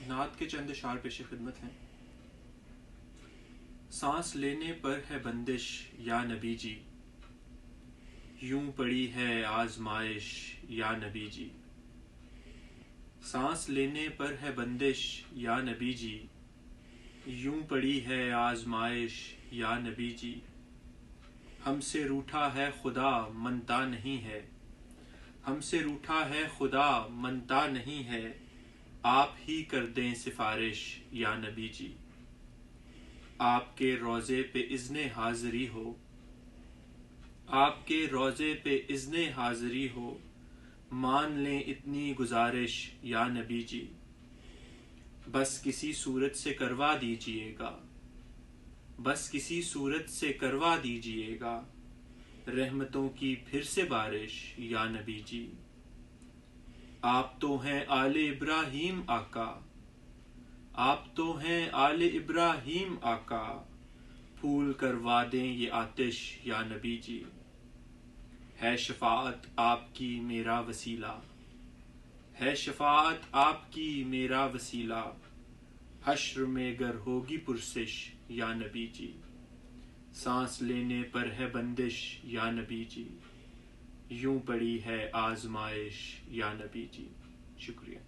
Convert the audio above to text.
نعت کے چند اشعار پیش خدمت ہیں۔ سانس لینے پر ہے بندش یا نبی جی، یوں پڑی ہے آزمائش یا نبی جی۔ سانس لینے پر ہے بندش یا نبی جی، یوں پڑی ہے آزمائش یا نبی جی۔ ہم سے روٹھا ہے خدا منتا نہیں ہے، ہم سے روٹھا ہے خدا منتا نہیں ہے، آپ ہی کر دیں سفارش یا نبی جی۔ آپ کے روضے پہ اذن حاضری ہو، آپ کے روضے پہ اذن حاضری ہو، مان لیں اتنی گزارش یا نبی جی۔ بس کسی صورت سے کروا دیجئے گا، بس کسی صورت سے کروا دیجئے گا، رحمتوں کی پھر سے بارش یا نبی جی۔ آپ تو ہیں آل ابراہیم آقا، آپ تو ہیں آل ابراہیم آقا، پھول کروا دیں یہ آتش یا نبی جی۔ ہے شفاعت آپ کی میرا وسیلہ، ہے شفاعت آپ کی میرا وسیلہ، حشر میں گر ہوگی پرسش یا نبی جی۔ سانس لینے پر ہے بندش یا نبی جی، یوں پڑی ہے آزمائش یا نبی جی۔ شکریہ۔